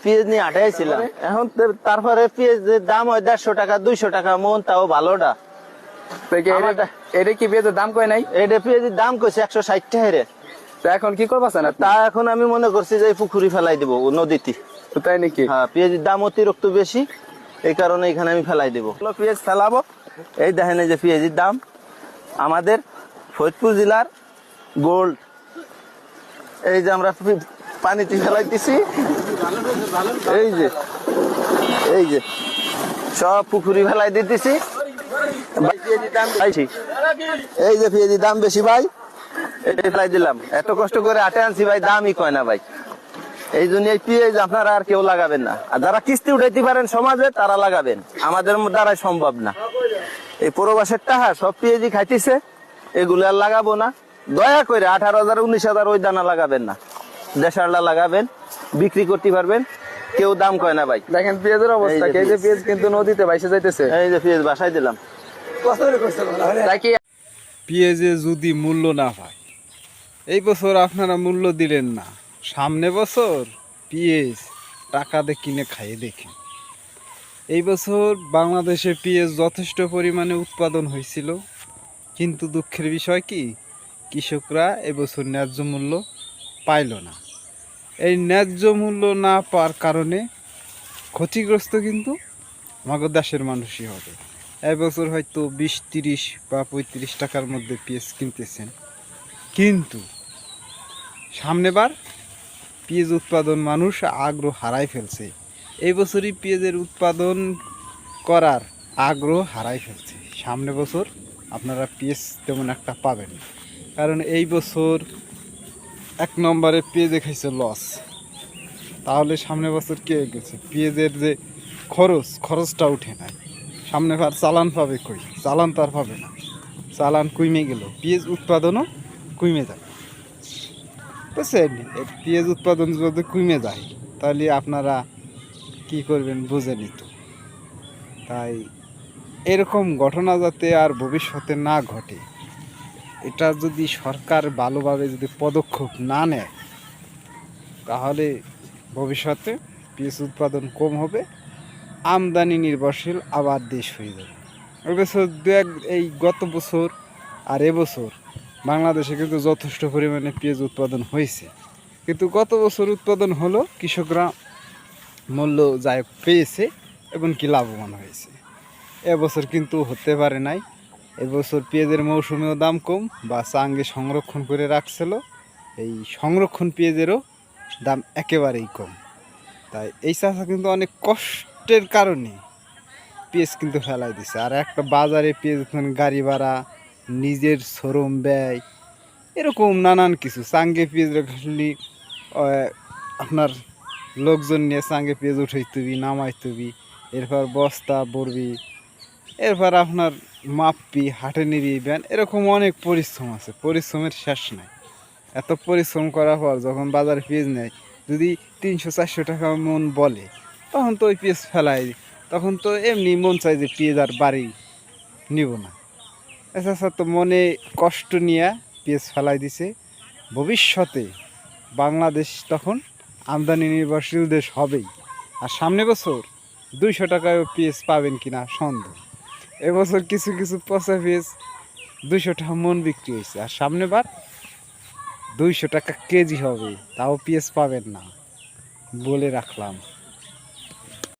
পেঁয়াজ নিয়ে আটাইছিলাম, এখন তারপরে পেঁয়াজের দাম হয় 150 টাকা 200 টাকা মন, তাও ভালোটা। এটা কি পেঁয়াজের দাম কয় নাই? এটা পেঁয়াজের দাম কইছে 160 টাকা রে। তো এখন কি করবা না? তা এখন আমি মনে করছি যে পুকুরি ফেলাই দেবো নদীতে। তাই নাকি? হ্যাঁ, পেঁয়াজের দাম অতিরিক্ত বেশি, এই কারণে এখানে আমি ফেলাই দেবো। পেঁয়াজ ফেলাবো। এই দেখেন, এই যে পেঁয়াজের দাম আমাদের ফরিদপুর জেলার গোল্ড। এই যে আমরা পানিতে ফেলাইতেছি, এই যে সব পুকুরি ফেলাই দিতেছি। এই যে পেঁয়াজের দাম বেশি ভাই, এটা ফেলাই দিলাম। এত কষ্ট করে আটে আনছি ভাই, দামই কয় না ভাই। এই জন্য এই পেঁয়াজ আপনারা আর কেউ লাগাবেন না। আর যারা কিস্তি উঠাইতে পারেন সমাজে, তারা লাগাবেন, আমাদের দ্বারাই সম্ভব না। এই প্রবাসের টাকা সব পেঁয়াজই খাইতেছে, এগুলো আর লাগাবো না। দয়া করে 18,000 19,000 ওই দানা লাগাবেন না, দেশারটা লাগাবেন, বিক্রি করতে পারবেন। কেউ দাম কয় না ভাই। দেখেন পেঁয়াজের অবস্থা, এই যে পেঁয়াজ কিন্তু নদীতে ভাইসে যাইতেছে। এই যে পেঁয়াজ বাসায় দিলাম। পেঁয়াজে যদি মূল্য না পায়, এই বছর আপনারা মূল্য দিলেন না, সামনে বছর পেঁয়াজ টাকা দিয়ে কিনে খাইয়ে দেখেন। এই বছর বাংলাদেশে পেঁয়াজ যথেষ্ট পরিমাণে উৎপাদন হয়েছিল, কিন্তু দুঃখের বিষয় কি, কৃষকরা এবছর ন্যায্য মূল্য পাইল না। এই ন্যায্য মূল্য না পাওয়ার কারণে ক্ষতিগ্রস্ত কিন্তু আমাদের দেশের মানুষই হবে। এবছর হয়তো 20, 30 বা 35 টাকার মধ্যে পেঁয়াজ কিনতেছেন, কিন্তু সামনেবার পেঁয়াজ উৎপাদন মানুষ আগ্রহ হারাই ফেলছে। এই বছরই পেঁয়াজের উৎপাদন করার আগ্রহ হারাই ফেলছে। সামনে বছর আপনারা পেঁয়াজ তেমন একটা পাবেন না, কারণ এই বছর 1 নম্বরে পেঁয়াজে খাইছে লস। তাহলে সামনে বছর কে গেছে, পেঁয়াজের যে খরচটা উঠে নাই। সামনে বার চালান পাবে কই? চালান তার পাবে না, চালান কমে গেল, পেঁয়াজ উৎপাদনও কমে যায়। বুঝছেন? পেঁয়াজ উৎপাদন যদি কমে যায়, তাহলে আপনারা কি করবেন বুঝেনি তো। তাই এরকম ঘটনা যাতে আর ভবিষ্যতে না ঘটে, এটা যদি সরকার ভালোভাবে যদি পদক্ষেপ না নেয়, তাহলে ভবিষ্যতে পেঁয়াজ উৎপাদন কম হবে, আমদানি নির্ভরশীল আবার দেশ হয়ে যাবে। এবছর এই গত বছর আর এবছর বাংলাদেশে কিন্তু যথেষ্ট পরিমাণে পেঁয়াজ উৎপাদন হয়েছে, কিন্তু গত বছর উৎপাদন হলো, কৃষকরা মূল্য যাই পেয়েছে এবং কি লাভবান হয়েছে। এবছর কিন্তু হতে পারে নাই। এবছর পেঁয়াজের মৌসুমেও দাম কম, বা চাঙ্গে সংরক্ষণ করে রাখছিল, এই সংরক্ষণ পেঁয়াজেরও দাম একেবারেই কম। তাই এই চাষা কিন্তু অনেক কষ্টের কারণে পেঁয়াজ কিন্তু ফেলাই দিছে। আর একটা বাজারে পেঁয়াজ গাড়ি ভাড়া, নিজের শ্রম ব্যয়, এরকম নানান কিছু। চাঙ্গে পেঁয়াজ খালি আপনার লোকজন নিয়ে চাঙ্গে পেঁয়াজ উঠাই তুবি, নামাই তুবি, এরপর বস্তা ভরবি, এরপর আপনার মাপবি, হাটে নিবি, ব্যান, এরকম অনেক পরিশ্রম আছে, পরিশ্রমের শেষ নাই। এত পরিশ্রম করার পর যখন বাজারে পেঁয়াজ নেয়, যদি 300-400 টাকা মন বলে, তখন তো ওই পেঁয়াজ ফেলাই, তখন তো এমনি মন চাই যে পেঁয়াজ আর বাড়ি নিব না। এছাড়া তো মনে কষ্ট নিয়ে পেঁয়াজ ফেলাই দিছে। ভবিষ্যতে বাংলাদেশ তখন আমদানি নির্ভরশীল দেশ হবেই। আর সামনে বছর 200 টাকায় পেঁয়াজ পাবেন কিনা সন্দেহ। এবছর কিছু কিছু পচা পেঁয়াজ 200 টাকা মন বিক্রি হয়েছে, আর সামনেবার 200 টাকা কেজি হবে, তাও পেঁয়াজ পাবেন না, বলে রাখলাম।